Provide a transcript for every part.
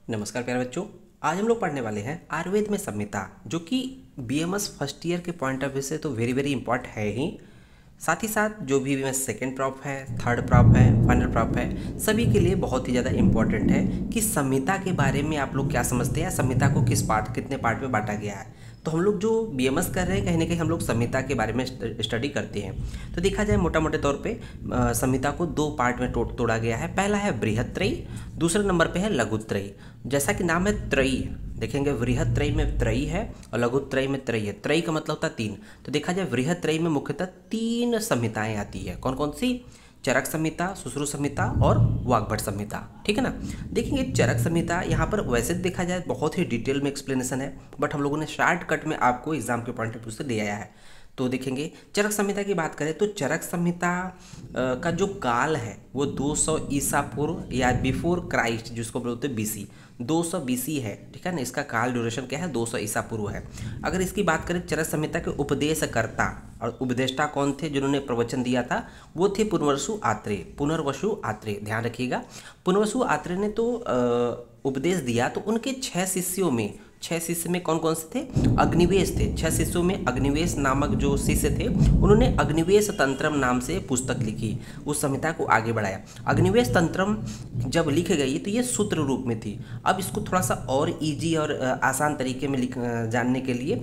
नमस्कार प्यारे बच्चों। आज हम लोग पढ़ने वाले हैं आयुर्वेद में संहिता, जो कि बीएमएस फर्स्ट ईयर के पॉइंट ऑफ व्यू से तो वेरी वेरी इंपॉर्टेंट है ही। साथ ही साथ जो भी बीएमएस सेकेंड प्रॉप है, थर्ड प्रॉप है, फाइनल प्रॉप है, सभी के लिए बहुत ही ज़्यादा इंपॉर्टेंट है कि संहिता के बारे में आप लोग क्या समझते हैं, संहिता को कितने पार्ट में बांटा गया है। तो हम लोग जो बीएमएस कर रहे हैं, कहीं ना कहीं हम लोग संहिता के बारे में स्टडी करते हैं। तो देखा जाए मोटा मोटे तौर पे संहिता को दो पार्ट में तोड़ा गया है। पहला है बृहत्त्रयी, दूसरे नंबर पे है लघुत्रयी। जैसा कि नाम है त्रयी, देखेंगे बृहत्त्रयी में त्रयी है और लघुत्रयी में त्रयी है। त्रयी का मतलब होता है तीन। तो देखा जाए बृहत्त्रयी में मुख्यतः तीन संहिताएं आती है। कौन कौन सी? चरक संहिता, सुश्रुत संहिता और वाग्भट संहिता। ठीक है ना। देखेंगे चरक संहिता यहाँ पर वैसे देखा जाए बहुत ही डिटेल में एक्सप्लेनेशन है, बट हम लोगों ने शॉर्टकट में आपको एग्जाम के पॉइंट ऑफ व्यू से दे आया है। तो देखेंगे चरक संहिता की बात करें तो चरक संहिता का जो काल है वो 200 ईसा पूर्व या बिफोर क्राइस्ट, जिसको बोलते हैं बीसी, 200 बीसी है। ठीक है ना। इसका काल ड्यूरेशन क्या है? 200 ईसा पूर्व है। अगर इसकी बात करें चरक संहिता के उपदेशकर्ता और उपदेष्टा कौन थे जिन्होंने प्रवचन दिया था? वो थे पुनर्वसु आत्रेय। पुनर्वसु आत्रेय, ध्यान रखिएगा। पुनर्वसु आत्रेय ने तो उपदेश दिया। तो उनके 6 शिष्य में कौन कौन से थे? अग्निवेश थे। 6 शिष्यों में अग्निवेश नामक जो शिष्य थे, उन्होंने अग्निवेश तंत्रम नाम से पुस्तक लिखी, उस संहिता को आगे बढ़ाया। अग्निवेश तंत्रम जब लिख गई तो ये सूत्र रूप में थी। अब इसको थोड़ा सा और इजी और आसान तरीके में जानने के लिए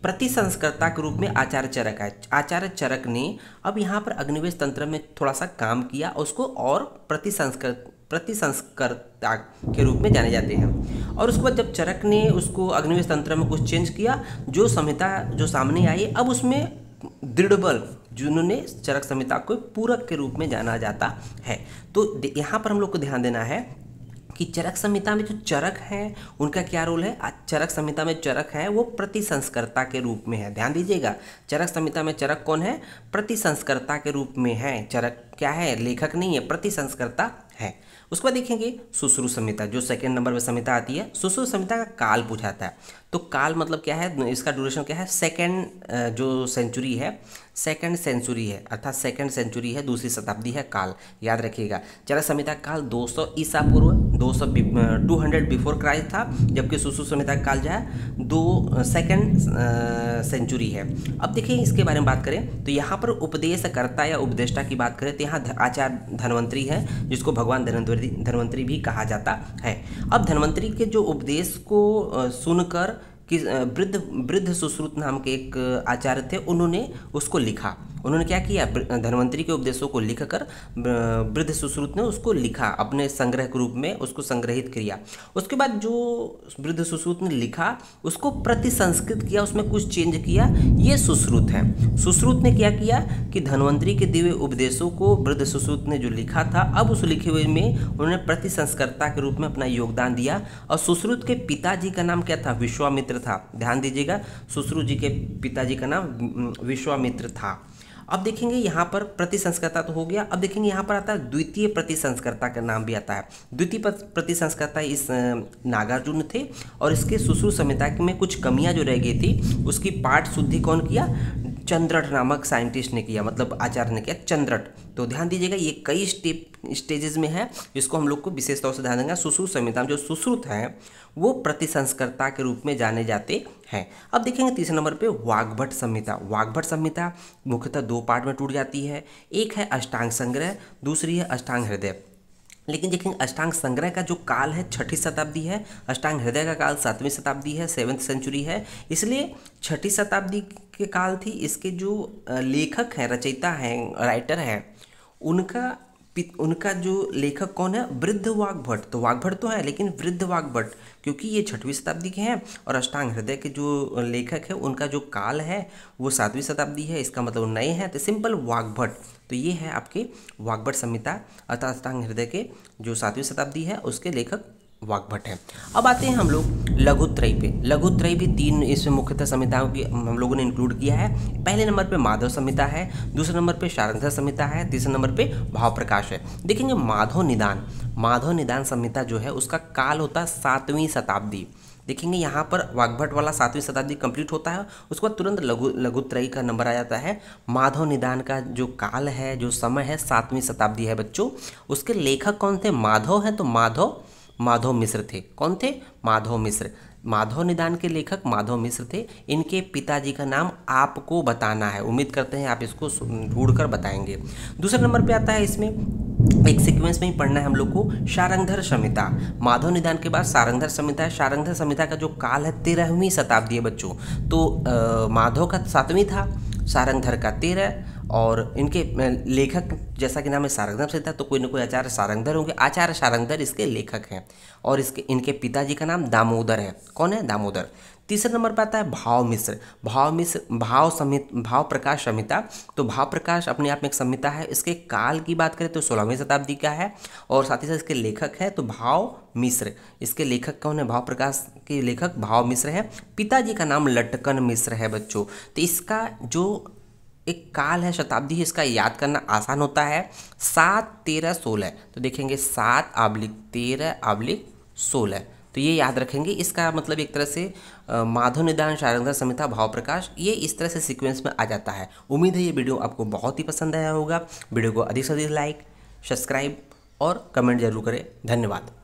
प्रतिसंस्कर्ता के रूप में आचार्य चरक आए। आचार्य चरक ने अब यहाँ पर अग्निवेश तंत्र में थोड़ा सा काम किया और उसको और प्रतिसंस्कर्ता के रूप में जाने जाते हैं। और उसके बाद जब चरक ने उसको अग्निवेश तंत्र में कुछ चेंज किया, जो संहिता जो सामने आई, अब उसमें दृढ़ बल, जिन्होंने चरक संहिता को पूरक के रूप में जाना जाता है। तो यहाँ पर हम लोग को ध्यान देना है कि चरक संहिता में जो चरक है उनका क्या रोल है? चरक संहिता में चरक है वो प्रतिसंस्कर्ता के रूप में है। ध्यान दीजिएगा, चरक संहिता में चरक कौन है? प्रतिसंस्कर्ता के रूप में है। चरक क्या है? लेखक नहीं है, प्रतिसंस्कर्ता है। उसके बाद देखेंगे सुश्रुत संहिता, जो सेकंड नंबर में संहिता आती है। सुश्रुत संहिता का काल पूछाता है। तो काल मतलब क्या है? इसका ड्यूरेशन क्या है? सेकंड सेंचुरी है, अर्थात सेकंड सेंचुरी है, दूसरी शताब्दी है काल। याद रखिएगा, चरक संहिता का काल 200 ईसा पूर्व 200 बिफोर क्राइस्ट था, जबकि सुश्रुत संहिता का काल जो है सेकंड सेंचुरी है। अब देखिए इसके बारे में बात करें तो यहाँ पर उपदेशकर्ता या उपदेष्टा की बात करें तो यहाँ आचार्य धन्वंतरी है, जिसको भगवान धन्वंतरी भी कहा जाता है। अब धन्वंतरी के जो उपदेश को सुनकर कि वृद्ध सुश्रुत नाम के एक आचार्य थे, उन्होंने उसको लिखा। उन्होंने क्या किया? धन्वंतरी के उपदेशों को लिखकर वृद्ध सुश्रुत ने उसको लिखा, अपने संग्रह के रूप में उसको संग्रहित किया। उसके बाद जो वृद्ध सुश्रुत ने लिखा उसको प्रतिसंस्कृत किया, उसमें कुछ चेंज किया, ये सुश्रुत है। सुश्रुत ने क्या किया कि धन्वंतरी के दिव्य उपदेशों को वृद्ध सुश्रुत ने जो लिखा था, अब उस लिखे हुए में उन्होंने प्रतिसंस्कर्ता के रूप में अपना योगदान दिया। और सुश्रुत के पिताजी का नाम क्या था? विश्वामित्र था। ध्यान दीजिएगा, सुश्रुत जी के पिताजी का नाम विश्वामित्र था। अब देखेंगे यहाँ पर प्रतिसंस्कर्ता तो हो गया। अब देखेंगे यहाँ पर आता है द्वितीय प्रतिसंस्कर्ता का नाम भी आता है। द्वितीय प्रतिसंस्कर्ता इस नागार्जुन थे, और इसके सुश्रुत संहिता में कुछ कमियां जो रह गई थी उसकी पाठ शुद्धि कौन किया? चंद्रट नामक साइंटिस्ट ने किया, मतलब आचार्य ने किया, चंद्रट। तो ध्यान दीजिएगा, ये कई स्टेजेस में है, जिसको हम लोग को विशेष तौर से ध्यान देंगे। सुश्रुत संहिता में जो सुश्रुत है वो प्रतिसंस्कर्ता के रूप में जाने जाते हैं। अब देखेंगे तीसरे नंबर पे वाग्भट संहिता। वाग्भट संहिता मुख्यतः दो पार्ट में टूट जाती है। एक है अष्टांग संग्रह, दूसरी है अष्टांग हृदय। लेकिन देखेंगे अष्टांग संग्रह का जो काल है 6ठी शताब्दी है, अष्टांग हृदय का काल 7वीं शताब्दी है, 7th सेंचुरी है। इसलिए 6ठी शताब्दी के काल थी। इसके जो लेखक हैं, रचयिता हैं, राइटर हैं, उनका जो लेखक कौन है? वृद्ध वाग्भट। तो वाग्भट तो है, लेकिन वृद्ध वाग्भट, क्योंकि ये 6वीं शताब्दी के हैं। और अष्टांग हृदय के जो लेखक है उनका जो काल है वो 7वीं शताब्दी है, इसका मतलब नए हैं, तो सिंपल वाग्भट। तो ये है आपके वाग्भट संहिता, अर्थात अष्टांग हृदय के जो 7वीं शताब्दी है उसके लेखक वाग्भट है। अब आते हैं हम लोग लघुत्रयी पे। लघुत्रयी भी तीन इसमें मुख्यतः संहिताओं की हम लोगों ने इंक्लूड किया है। पहले नंबर पे माधव संहिता है, दूसरे नंबर पे शारंध्र संहिता है, तीसरे नंबर पे भाव प्रकाश है। देखेंगे माधव निदान संहिता जो है उसका काल होता है 7वीं शताब्दी। देखेंगे यहाँ पर वाग्भट वाला 7वीं शताब्दी कंप्लीट होता है, उसके बाद तुरंत लघुत्रयी का नंबर आ जाता है। माधव निदान का जो काल है, जो समय है, 7वीं शताब्दी है बच्चों। उसके लेखक कौन थे? माधव है, तो माधव मिश्र थे। कौन थे? माधव मिश्र। माधव निदान के लेखक माधव मिश्र थे। इनके पिताजी का नाम आपको बताना है। उम्मीद करते हैं आप इसको ढूंढ कर बताएंगे। दूसरे नंबर पे आता है, इसमें एक सीक्वेंस में ही पढ़ना है हम लोग को, शारंगधर संहिता। माधव निदान के बाद शारंगधर संहिता है। शारंगधर संहिता का जो काल है 13वीं शताब्दी है बच्चों। तो माधव का 7वीं था, शारंगधर का 13, और इनके लेखक जैसा कि नाम है शारंगधर संहिता, तो कोई ना कोई आचार्य शारंगधर होंगे। आचार्य शारंगधर इसके लेखक हैं, और इनके पिताजी का नाम दामोदर है। कौन है? दामोदर। तीसरे नंबर पर आता है भाव मिश्र। भाव प्रकाश संहिता। तो भाव प्रकाश अपने आप में एक संहिता है। इसके काल की बात करें तो 16वीं शताब्दी का है, और साथ ही साथ इसके लेखक है तो भाव मिश्र। इसके लेखक कौन है? भाव प्रकाश के लेखक भाव मिश्र है। पिताजी का नाम लटकन मिश्र है बच्चों। तो इसका जो एक काल है, शताब्दी है, इसका याद करना आसान होता है। 7, 13, 16। तो देखेंगे 7/13/16, तो ये याद रखेंगे। इसका मतलब एक तरह से माधव निदान, शारंगधर संहिता, भाव प्रकाश, ये इस तरह से सीक्वेंस में आ जाता है। उम्मीद है ये वीडियो आपको बहुत ही पसंद आया होगा। वीडियो को अधिक से अधिक लाइक, सब्सक्राइब और कमेंट जरूर करें। धन्यवाद।